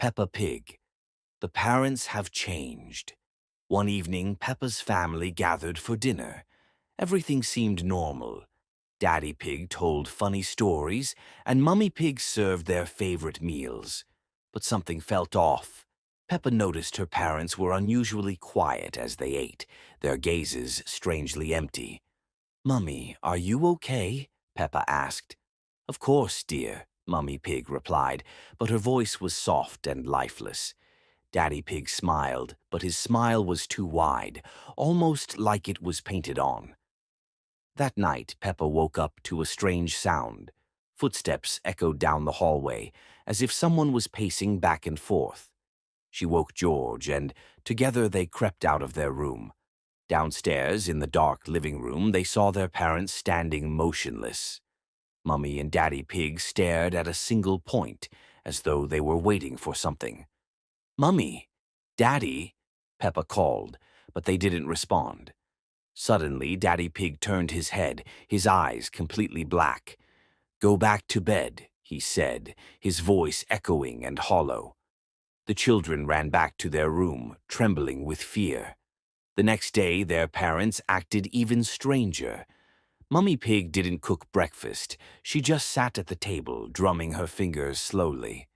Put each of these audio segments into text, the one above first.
Peppa Pig. The parents have changed. One evening, Peppa's family gathered for dinner. Everything seemed normal. Daddy Pig told funny stories, and Mummy Pig served their favorite meals. But something felt off. Peppa noticed her parents were unusually quiet as they ate, their gazes strangely empty. "Mummy, are you okay?" Peppa asked. "Of course, dear," Mummy Pig replied, but her voice was soft and lifeless. Daddy Pig smiled, but his smile was too wide, almost like it was painted on. That night, Peppa woke up to a strange sound. Footsteps echoed down the hallway, as if someone was pacing back and forth. She woke George, and together they crept out of their room. Downstairs, in the dark living room, they saw their parents standing motionless. Mummy and Daddy Pig stared at a single point, as though they were waiting for something. "Mummy! Daddy!" Peppa called, but they didn't respond. Suddenly, Daddy Pig turned his head, his eyes completely black. "Go back to bed," he said, his voice echoing and hollow. The children ran back to their room, trembling with fear. The next day, their parents acted even stranger. Mummy Pig didn't cook breakfast. She just sat at the table, drumming her fingers slowly.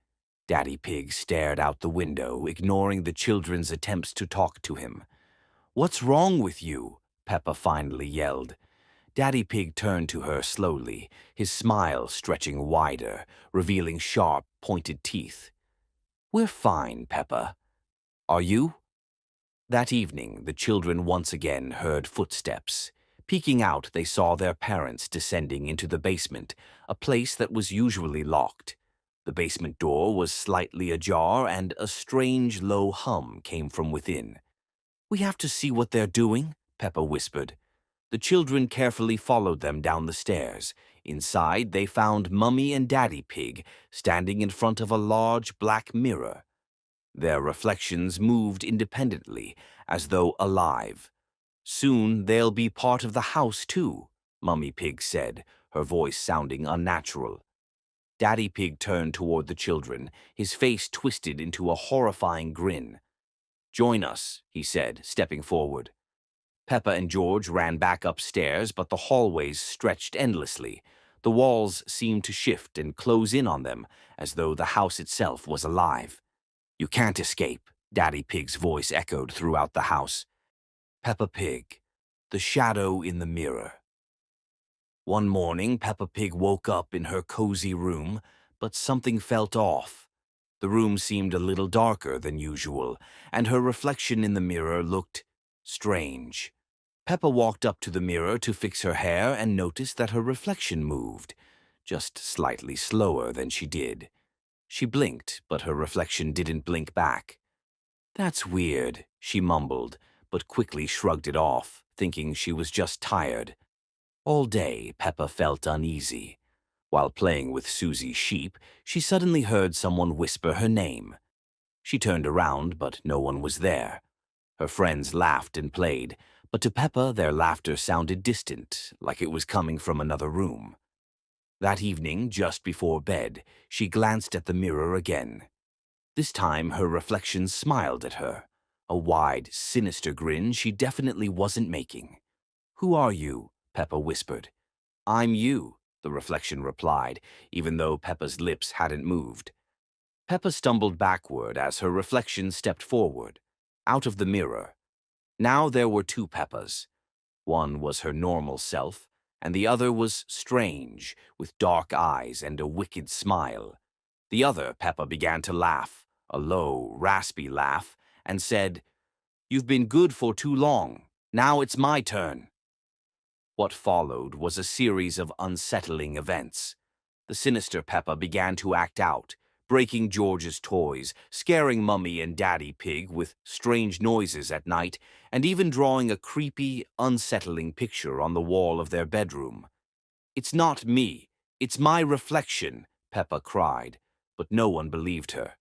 Daddy Pig stared out the window, ignoring the children's attempts to talk to him. "What's wrong with you?" Peppa finally yelled. Daddy Pig turned to her slowly, his smile stretching wider, revealing sharp, pointed teeth. "We're fine, Peppa. Are you?" That evening, the children once again heard footsteps. Peeking out, they saw their parents descending into the basement, a place that was usually locked. The basement door was slightly ajar, and a strange, low hum came from within. "We have to see what they're doing," Peppa whispered. The children carefully followed them down the stairs. Inside, they found Mummy and Daddy Pig standing in front of a large black mirror. Their reflections moved independently, as though alive. "Soon they'll be part of the house, too," Mummy Pig said, her voice sounding unnatural. Daddy Pig turned toward the children, his face twisted into a horrifying grin. "Join us," he said, stepping forward. Peppa and George ran back upstairs, but the hallways stretched endlessly. The walls seemed to shift and close in on them, as though the house itself was alive. "You can't escape," Daddy Pig's voice echoed throughout the house. Peppa Pig, the shadow in the mirror. One morning, Peppa Pig woke up in her cozy room, but something felt off. The room seemed a little darker than usual, and her reflection in the mirror looked strange. Peppa walked up to the mirror to fix her hair and noticed that her reflection moved, just slightly slower than she did. She blinked, but her reflection didn't blink back. "That's weird," she mumbled, but quickly shrugged it off, thinking she was just tired. All day, Peppa felt uneasy. While playing with Susie's sheep, she suddenly heard someone whisper her name. She turned around, but no one was there. Her friends laughed and played, but to Peppa their laughter sounded distant, like it was coming from another room. That evening, just before bed, she glanced at the mirror again. This time her reflection smiled at her, a wide, sinister grin she definitely wasn't making. "Who are you?" Peppa whispered. "I'm you," the reflection replied, even though Peppa's lips hadn't moved. Peppa stumbled backward as her reflection stepped forward, out of the mirror. Now there were two Peppas. One was her normal self, and the other was strange, with dark eyes and a wicked smile. The other Peppa began to laugh, a low, raspy laugh, and said, "You've been good for too long. Now it's my turn." What followed was a series of unsettling events. The sinister Peppa began to act out, breaking George's toys, scaring Mummy and Daddy Pig with strange noises at night, and even drawing a creepy, unsettling picture on the wall of their bedroom. "It's not me. It's my reflection," Peppa cried, but no one believed her.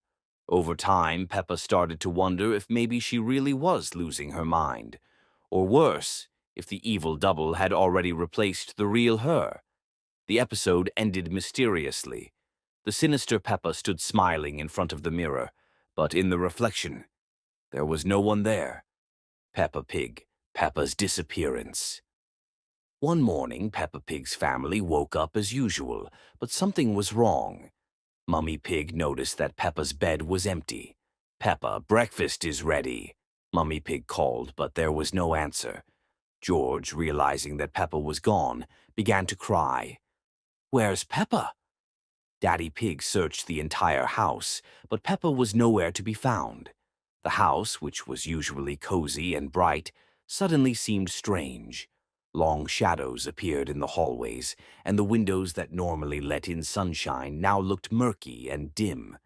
Over time, Peppa started to wonder if maybe she really was losing her mind. Or worse, if the evil double had already replaced the real her. The episode ended mysteriously. The sinister Peppa stood smiling in front of the mirror. But in the reflection, there was no one there. Peppa Pig, Peppa's disappearance. One morning, Peppa Pig's family woke up as usual, but something was wrong. Mummy Pig noticed that Peppa's bed was empty. "Peppa, breakfast is ready," Mummy Pig called, but there was no answer. George, realizing that Peppa was gone, began to cry. "Where's Peppa?" Daddy Pig searched the entire house, but Peppa was nowhere to be found. The house, which was usually cozy and bright, suddenly seemed strange. Long shadows appeared in the hallways, and the windows that normally let in sunshine now looked murky and dim.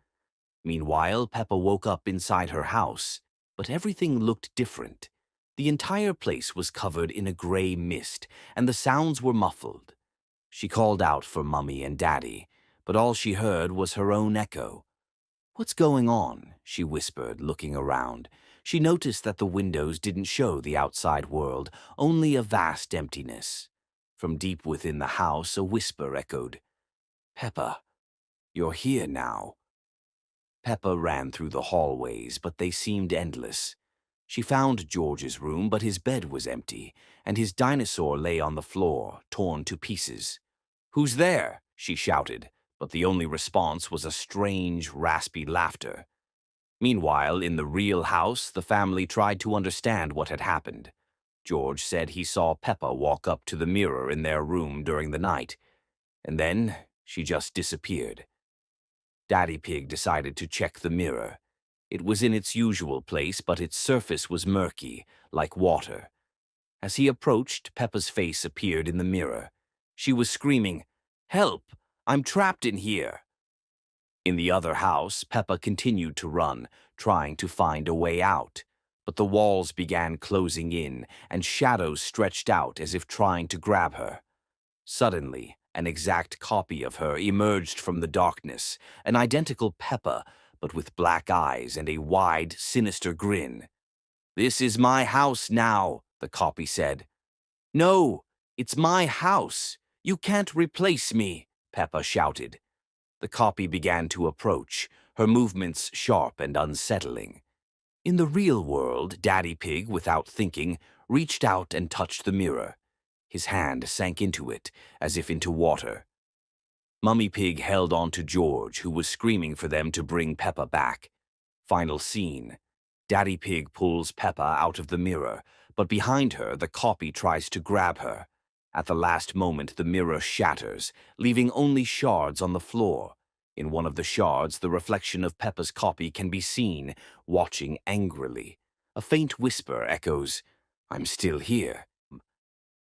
Meanwhile, Peppa woke up inside her house, but everything looked different. The entire place was covered in a gray mist, and the sounds were muffled. She called out for Mummy and Daddy, but all she heard was her own echo. "What's going on?" she whispered, looking around. She noticed that the windows didn't show the outside world, only a vast emptiness. From deep within the house, a whisper echoed, "Peppa, you're here now." Peppa ran through the hallways, but they seemed endless. She found George's room, but his bed was empty, and his dinosaur lay on the floor, torn to pieces. "Who's there?" she shouted, but the only response was a strange, raspy laughter. Meanwhile, in the real house, the family tried to understand what had happened. George said he saw Peppa walk up to the mirror in their room during the night, and then she just disappeared. Daddy Pig decided to check the mirror. It was in its usual place, but its surface was murky, like water. As he approached, Peppa's face appeared in the mirror. She was screaming, "Help! I'm trapped in here!" In the other house, Peppa continued to run, trying to find a way out. But the walls began closing in, and shadows stretched out as if trying to grab her. Suddenly, an exact copy of her emerged from the darkness, an identical Peppa, but with black eyes and a wide, sinister grin. "This is my house now," the copy said. "No, it's my house. You can't replace me," Peppa shouted. The copy began to approach, her movements sharp and unsettling. In the real world, Daddy Pig, without thinking, reached out and touched the mirror. His hand sank into it, as if into water. Mummy Pig held on to George, who was screaming for them to bring Peppa back. Final scene. Daddy Pig pulls Peppa out of the mirror, but behind her, the copy tries to grab her. At the last moment, the mirror shatters, leaving only shards on the floor. In one of the shards, the reflection of Peppa's copy can be seen, watching angrily. A faint whisper echoes, "I'm still here."